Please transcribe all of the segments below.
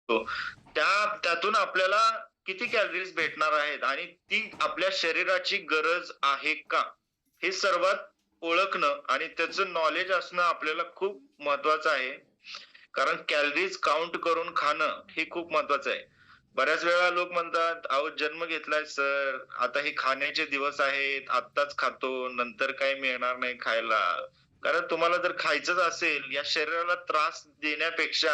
हो. त्यातून आपल्याला किती कॅलरीज भेटणार आहेत आणि ती आपल्या शरीराची गरज आहे का? हे सर्वात ओळखणं आणि त्याचं नॉलेज असणं आपल्याला खूप महत्वाचं आहे. कारण कॅलरीज काउंट करून खाणं हे खूप महत्वाचं आहे. बऱ्याच वेळा लोक म्हणतात, "अहो जन्म घेतलाय सर, आता हे खाण्याचे दिवस आहेत, आत्ताच खातो, नंतर काही मिळणार नाही खायला." कारण तुम्हाला जर खायचंच असेल, या शरीराला त्रास देण्यापेक्षा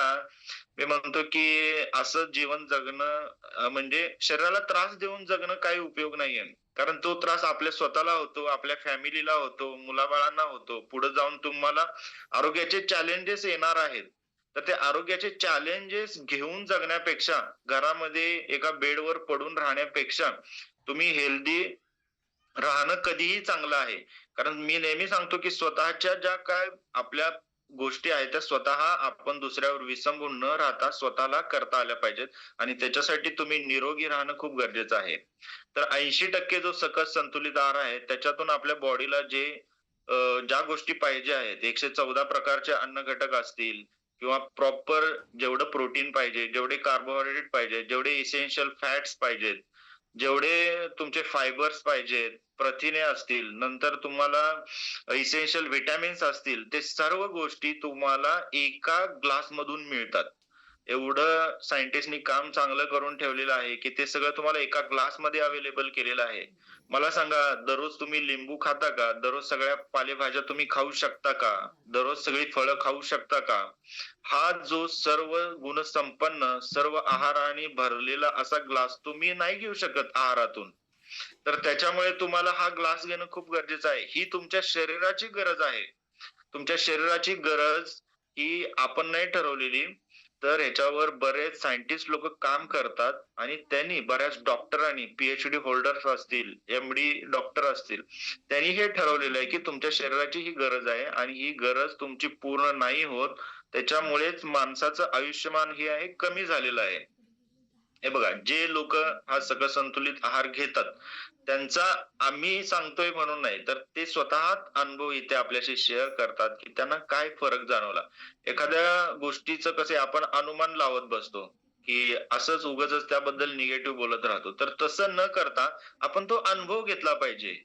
मी म्हणतो, की असं जीवन जगणं म्हणजे शरीराला त्रास देऊन जगणं काही उपयोग नाहीये. कारण तो त्रास आपल्या स्वतःला होतो, आपल्या फॅमिलीला होतो, मुलाबाळांना होतो. पुढे जाऊन तुम्हाला आरोग्याचे चॅलेंजेस येणार आहेत. तर ते आरोग्याचे चॅलेंजेस घेऊन जगण्यापेक्षा, घरामध्ये एका बेडवर पडून राहण्यापेक्षा तुम्ही हेल्दी राहणं कधीही चांगलं आहे. कारण मी नेहमी सांगतो, की स्वतःच्या ज्या काय आपल्या गोष्टी आहेत, त्या स्वतः आपण दुसऱ्यावर विसंबून न राहता स्वतःला करता आल्या पाहिजेत आणि त्याच्यासाठी तुम्ही निरोगी राहणं खूप गरजेचं आहे. तर 80% जो सकस संतुलित आहार आहे, त्याच्यातून आपल्या बॉडीला अ, ज्या गोष्टी पाहिजे आहेत, 114 प्रकारचे अन्न घटक असतील किंवा प्रॉपर जेवढं प्रोटीन पाहिजे, जेवढे कार्बोहायड्रेट पाहिजे, जेवढे इसेन्शियल फॅट्स पाहिजेत, जेवढे तुमचे फायबर्स पाहिजेत, प्रथिने असतील, नंतर तुम्हाला इसेन्शियल व्हिटॅमिन्स असतील, ते सर्व गोष्टी तुम्हाला एका ग्लासमधून मिळतात. एवढं सायंटिस्टनी काम चांगलं करून ठेवलेलं आहे, की ते सगळं तुम्हाला एका ग्लासमध्ये अवेलेबल केलेलं आहे. मला सांगा दररोज तुम्ही लिंबू खाता का? दररोज सगळ्या पालेभाज्या तुम्ही खाऊ शकता का? दररोज सगळी फळं खाऊ शकता का? हा जो सर्व गुणसंपन्न सर्व आहाराने भरलेला असा ग्लास तुम्ही नाही घेऊ शकत आहारातून. तर त्याच्यामुळे तुम्हाला हा ग्लास घेणं खूप गरजेचं आहे. ही तुमच्या शरीराची गरज आहे. तुमच्या शरीराची गरज ही आपण नाही ठरवलेली. तर ह्याच्यावर बरेच सायंटिस्ट लोकं काम करतात आणि त्यांनी बऱ्याच डॉक्टरांनी, पी-एच-डी होल्डर्स असतील, एम-डी डॉक्टर असतील, त्यांनी हे ठरवलेलं आहे, की तुमच्या शरीराची ही गरज आहे आणि ही गरज तुमची पूर्ण नाही होत. त्याच्यामुळेच माणसाचं आयुष्यमान हे आहे कमी झालेलं आहे. हे बघा, जे लोकं हा सगळं संतुलित आहार घेतात, त्यांचा आम्ही सांगतोय म्हणून नाही, तर ते स्वतः अनुभव इथे आपल्याशी शेअर करतात, की त्यांना काय फरक जाणवला. एखाद्या गोष्टीचं कसं आहे आपण अनुमान लावत बसतो, की असंच उगाचच त्याबद्दल निगेटिव्ह बोलत राहतो. तर तसं न करता आपण तो अनुभव घेतला पाहिजे.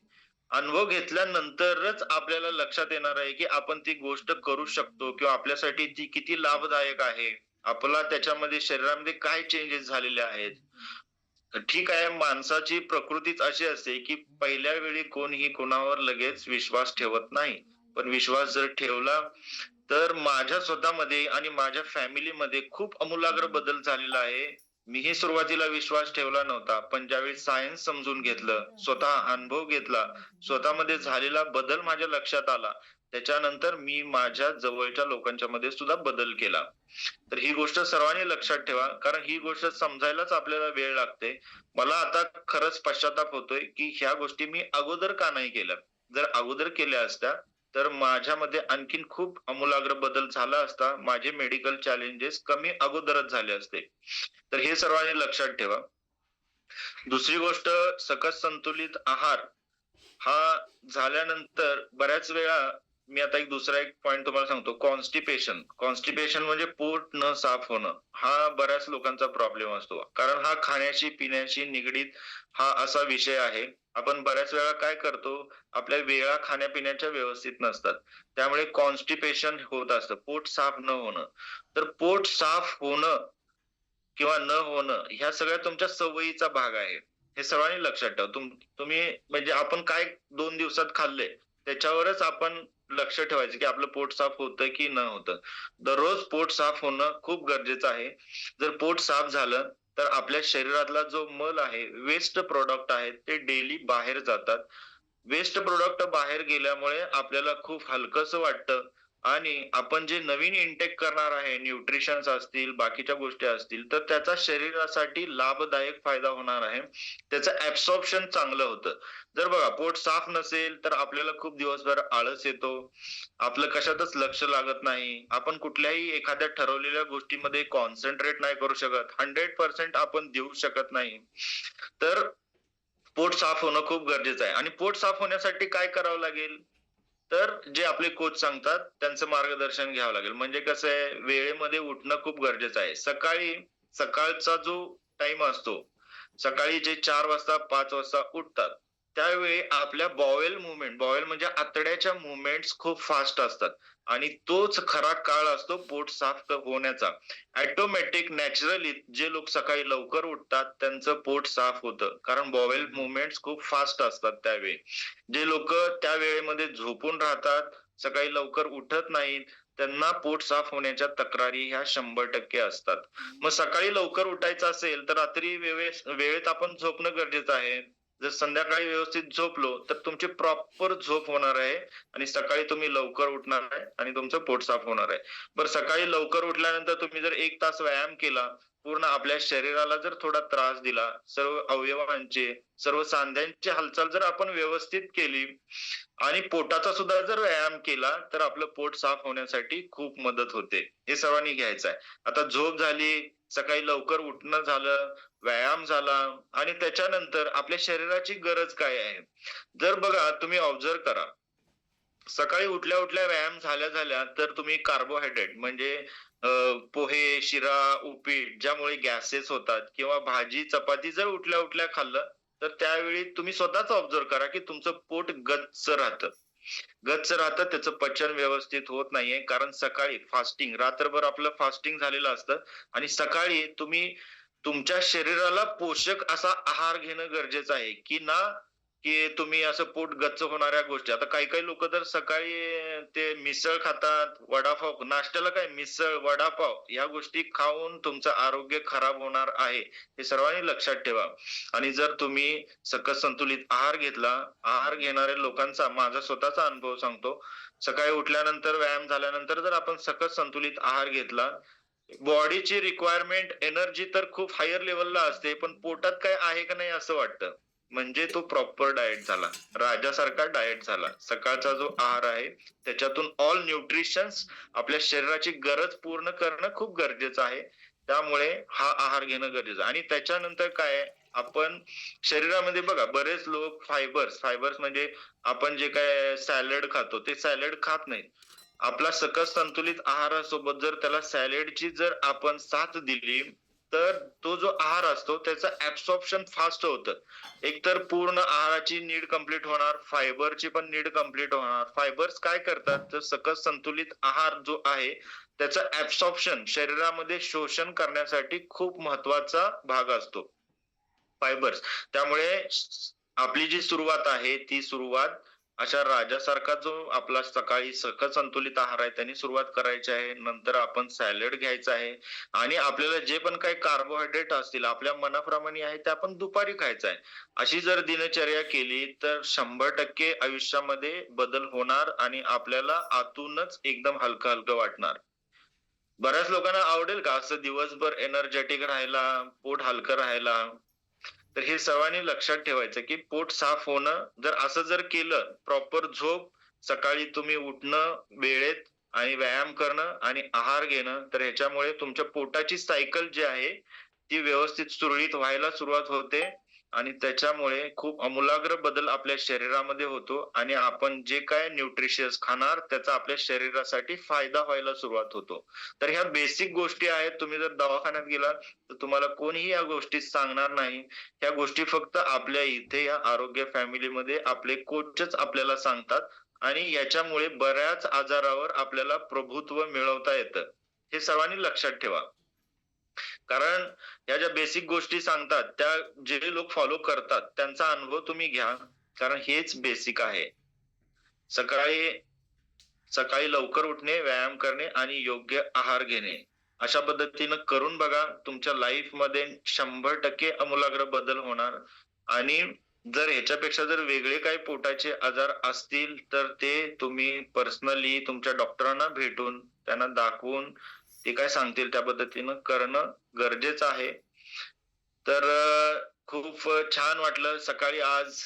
अनुभव घेतल्यानंतरच आपल्याला लक्षात येणार आहे, की आपण ती गोष्ट करू शकतो किंवा आपल्यासाठी ती किती लाभदायक आहे. आपला त्याच्यामध्ये शरीरामध्ये काय चेंजेस झालेले आहेत. ठीक आहे, माणसाची प्रकृतीच अशी असते, की पहिल्या वेळी कोणीही कोणावर लगेच विश्वास ठेवत नाही. पण विश्वास जर ठेवला, तर माझ्या स्वतःमध्ये आणि माझ्या फॅमिलीमध्ये खूप आमूलाग्र बदल झालेला आहे. मीही सुरुवातीला विश्वास ठेवला नव्हता. पण ज्यावेळी सायन्स समजून घेतलं, स्वतः अनुभव घेतला, स्वतःमध्ये झालेला बदल माझ्या लक्षात आला. त्याच्यानंतर मी माझ्या जवळच्या लोकांच्यामध्ये सुद्धा बदल केला. तर ही गोष्ट सर्वांनी लक्षात ठेवा, कारण ही गोष्ट समजायलाच आपल्याला वेळ लागते. मला आता खरंच पश्चात्ताप होतोय, की ह्या गोष्टी मी अगोदर का नाही केल्या? जर अगोदर केल्या असत्या, तर माझ्यामध्ये आणखीन खूप आमूलाग्र बदल झाला असता. माझे मेडिकल चॅलेंजेस कमी अगोदरच झाले असते. तर हे सर्वांनी लक्षात ठेवा. दुसरी गोष्ट सकस संतुलित आहार हा झाल्यानंतर बऱ्याच वेळा मी आता एक दुसरा पॉइंट तुम्हाला सांगतो. कॉन्स्टिपेशन. कॉन्स्टिपेशन म्हणजे पोट न साफ होणं. हा बऱ्याच लोकांचा प्रॉब्लेम असतो. कारण हा खाण्याशी, पिण्याशी निगडीत हा असा विषय आहे. आपण बऱ्याच वेळा काय करतो, आपल्या वेळा खाण्यापिण्याच्या व्यवस्थित नसतात. त्यामुळे कॉन्स्टिपेशन होत असतं. पोट साफ न होणं. तर पोट साफ होणं किंवा न होणं ह्या सगळ्या तुमच्या सवयीचा भाग आहे. हे सर्वांनी लक्षात ठेवा. तुम्ही म्हणजे आपण काय 2 दिवसात खाल्लंय, त्याच्यावरच आपण लक्ष ठेवायचं, की आपलं पोट साफ होतं की न होतं. दररोज पोट साफ होणं खूप गरजेचं आहे. जर पोट साफ झालं, तर आपल्या शरीरातला जो मल आहे, वेस्ट प्रॉडक्ट आहेत, ते डेली बाहेर जातात. वेस्ट प्रॉडक्ट बाहेर गेल्यामुळे आपल्याला खूप हलकसं वाटतं आणि आपण जे नवीन इनटेक करणार आहे, न्यूट्रिशन्स असतील, बाकीच्या गोष्टी असतील, तर त्याचा शरीरासाठी लाभदायक फायदा होणार आहे. त्याचं ॲब्सॉर्प्शन चांगलं होतं. जर बघा पोट साफ नसेल, तर आपल्याला खूप दिवसभर आळस येतो. आपलं कशातच लक्ष लागत नाही. आपण कुठल्याही एखाद्या ठरवलेल्या गोष्टीमध्ये कॉन्सन्ट्रेट नाही करू शकत. 100% आपण देऊ शकत नाही. तर पोट साफ होणं खूप गरजेचं आहे आणि पोट साफ होण्यासाठी काय करावं लागेल? तर जे आपले कोच सांगतात त्यांचं मार्गदर्शन घ्यावं लागेल. म्हणजे कसं आहे वेळेमध्ये उठणं खूप गरजेचं आहे. सकाळी सकाळचा जो टाइम असतो, सकाळी जे 4 वाजता 5 वाजता उठतात, त्यावेळी आपल्या बॉवेल म्हणजे आतड्याच्या मूव्हमेंट्स खूप फास्ट असतात आणि तोच खरा काळ असतो पोट साफ होण्याचा. ऑटोमॅटिक नॅचरली जे लोक सकाळी लवकर उठतात त्यांचं पोट साफ होतं. कारण बॉवेल मूव्हमेंट्स खूप फास्ट असतात त्यावेळी. जे लोकं त्या वेळेमध्ये झोपून राहतात, सकाळी लवकर उठत नाहीत, त्यांना पोट साफ होण्याच्या तक्रारी ह्या 100% असतात. मग सकाळी लवकर उठायचं असेल, तर रात्री वेळेत आपण झोपणं गरजेचं आहे. जर संध्याकाळी व्यवस्थित झोपलो, तर तुमची प्रॉपर झोप होणार आहे आणि सकाळी तुम्ही लवकर उठणार आहे आणि तुमचं पोट साफ होणार आहे. बरं सकाळी लवकर उठल्यानंतर तुम्ही जर 1 तास व्यायाम केला, पूर्ण आपल्या शरीराला जर थोडा त्रास दिला, सर्व अवयवांचे, सर्व सांध्यांची हालचाल जर आपण व्यवस्थित केली आणि पोटाचा सुद्धा जर व्यायाम केला, तर आपलं पोट साफ होण्यासाठी खूप मदत होते. हे सर्वांनी घ्यायचं आहे. आता झोप झाली, सकाळी लवकर उठणं झालं, व्यायाम झाला आणि त्याच्यानंतर आपल्या शरीराची गरज काय आहे? जर बघा तुम्ही ऑब्झर्व्ह करा. सकाळी उठल्या-उठल्या व्यायाम झाल्या-झाल्या तर तुम्ही कार्बोहायड्रेट म्हणजे पोहे, शिरा, उपीट ज्यामुळे गॅसेस होतात किंवा भाजी, चपाती जर उठल्या-उठल्या खाल्लं, तर त्यावेळी तुम्ही स्वतःच ऑब्झर्व्ह करा, की तुमचं पोट गच्च राहतं. गच्च राहतं, त्याचं पचन व्यवस्थित होत नाहीये. कारण सकाळी फास्टिंग रात्रभर आपलं फास्टिंग झालेलं असतं आणि सकाळी तुम्ही तुमच्या शरीराला पोषक असा आहार घेणं गरजेचं आहे, की तुम्ही असं पोट गच्च होणाऱ्या गोष्टी. आता काही-काही लोकं तर सकाळी ते मिसळ खातात, वडापाव नाश्त्याला काय मिसळ, वडापाव ह्या गोष्टी खाऊन तुमचं आरोग्य खराब होणार आहे. हे सर्वांनी लक्षात ठेवा. आणि जर तुम्ही सकस संतुलित आहार घेतला, आहार घेणाऱ्या लोकांचा माझा स्वतःचा अनुभव सांगतो. सकाळी उठल्यानंतर, व्यायाम झाल्यानंतर जर आपण सकस संतुलित आहार घेतला, बॉडीची रिक्वायरमेंट एनर्जी तर खूप हायर लेव्हलला असते, पण पोटात काय आहे का नाही असं वाटतं. म्हणजे तो प्रॉपर डायट झाला. राजासारखा डायट झाला. सकाळचा जो आहार आहे, त्याच्यातून ऑल न्यूट्रिशन्स आपल्या शरीराची गरज पूर्ण करणं खूप गरजेचं आहे. त्यामुळे हा आहार घेणं गरजेचं आहे आणि त्याच्यानंतर काय आहे, आपण शरीरामध्ये बघा बरेच लोक फायबर्स म्हणजे आपण जे काय सॅलड खातो, ते सॅलड खात नाहीत. आपला सकस संतुलित आहारासोबत जर त्याला सॅलडची जर आपण साथ दिली, तर तो जो आहार असतो त्याचं ॲब्सॉर्प्शन फास्ट होतं. एकतर पूर्ण आहाराची नीड कंप्लीट होणार, फायबरची पण नीड कंप्लीट होणार. फायबर्स काय करतात, तर सकस संतुलित आहार जो आहे, त्याचं ॲब्सॉर्प्शन शरीरामध्ये शोषण करण्यासाठी खूप महत्त्वाचा भाग असतो. फायबर्स. त्यामुळे आपली जी सुरुवात आहे, ती सुरुवात अशा राजासारखा जो आपला सकाळी सकस संतुलित आहार आहे, त्यानी सुरुवात करायची आहे. नंतर आपण सॅलड घ्यायचं आहे आणि आपल्याला जे पण काही कार्बोहायड्रेट असतील, आपल्या मनाप्रमाणे आहे, ते आपण दुपारी खायचं आहे. अशी जर दिनचर्या केली, तर 100% आयुष्यामध्ये बदल होणार आणि आपल्याला आतूनच एकदम हलकं-हलकं वाटणार. बऱ्याच लोकांना आवडेल का असं दिवसभर एनर्जेटिक राहायला, पोट हलकं राहायला? तर हे सर्वांनी लक्षात ठेवायचं, की पोट साफ होणं जर असं जर केलं, प्रॉपर झोप, सकाळी तुम्ही उठणं वेळेत आणि व्यायाम करणं आणि आहार घेणं, तर ह्याच्यामुळे तुमच्या पोटाची सायकल जी आहे, ती व्यवस्थित सुरळीत व्हायला सुरुवात होते आणि त्याच्यामुळे खूप आमूलाग्र बदल आपल्या शरीरामध्ये होतो आणि आपण जे काही न्यूट्रिशियस खाणार, त्याचा आपल्या शरीरासाठी फायदा व्हायला सुरुवात होतो. तर ह्या बेसिक गोष्टी आहेत. तुम्ही जर दवाखान्यात गेलात, तर तुम्हाला कोणीही या गोष्टी सांगणार नाही. ह्या गोष्टी फक्त आपल्या इथे या आरोग्य फॅमिलीमध्ये आपले कोचच आपल्याला सांगतात आणि याच्यामुळे बऱ्याच आजारावर आपल्याला प्रभुत्व मिळवता येतं. हे सर्वांनी लक्षात ठेवा. कारण ह्या ज्या बेसिक गोष्टी सांगतात, त्या जे लोक फॉलो करतात, त्यांचा अनुभव तुम्ही घ्या. कारण हेच बेसिक आहे. सकाळी सकाळी लवकर उठणे, व्यायाम करणे आणि योग्य आहार घेणे. अशा पद्धतीनं करून बघा. तुमच्या लाईफमध्ये 100% आमूलाग्र बदल होणार आणि जर ह्याच्यापेक्षा जर वेगळे काही पोटाचे आजार असतील, तर ते तुम्ही पर्सनली तुमच्या डॉक्टरांना भेटून, त्यांना दाखवून, ते काय सांगतील त्या पद्धतीनं करणं गरजेचं आहे. तर खूप छान वाटलं सकाळी आज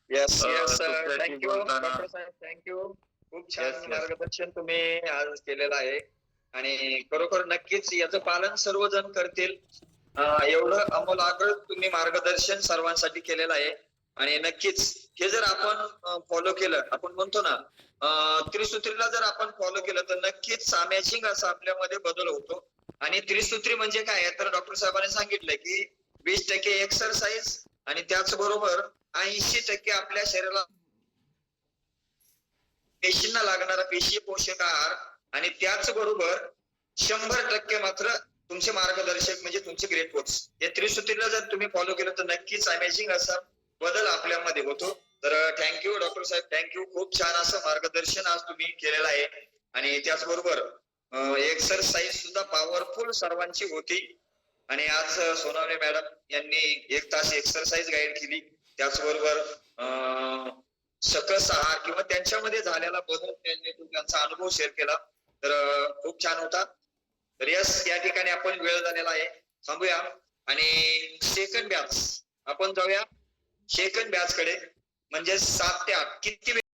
येस, येस. तुमच्याशी थँक यू बोलताना. डॉक्टर साहेब. Thank you. खूप येस, छान येस. मार्गदर्शन तुम्ही आज केलेलं आहे आणि खरोखर नक्कीच याचं पालन सर्वजण करतील. एवढं आमूलाग्र तुम्ही मार्गदर्शन सर्वांसाठी केलेलं आहे आणि नक्कीच हे जर आपण फॉलो केलं, आपण म्हणतो ना त्रिसूत्रीला जर आपण फॉलो केलं तर नक्कीच मॅचिंग असा आपल्यामध्ये बदल होतो आणि त्रिसूत्री म्हणजे काय तर डॉक्टर साहेबांनी सांगितलं की 20% एक्सरसाइज आणि त्याचबरोबर 80% आपल्या शरीराला पेशींना लागणारा पेशी पोषक आहार आणि त्याचबरोबर 100% मात्र तुमचे मार्गदर्शक म्हणजे तुमचे ग्रेट कोच. या त्रिसूत्रीला जर तुम्ही फॉलो केलं तर नक्कीच अमेझिंग असा बदल आपल्यामध्ये होतो. तर थँक्यू डॉक्टर साहेब, थँक्यू. खूप छान असं मार्गदर्शन आज तुम्ही केलेलं आहे आणि त्याचबरोबर एक्सरसाइज सुद्धा पॉवरफुल सर्वांची होती आणि आज सोनावणे मॅडम यांनी 1 तास एक्सरसाइज गाईड केली. त्याचबरोबर सकस आहार किंवा त्यांच्यामध्ये झालेला बदल त्यांचा अनुभव शेअर केला. तर खूप छान होता. तर यस, या ठिकाणी आपण वेळ झालेला आहे, थांबूया आणि सेकंड बॅच आपण जाऊया. सेकंड बॅच कडे म्हणजे 7 ते 8 किती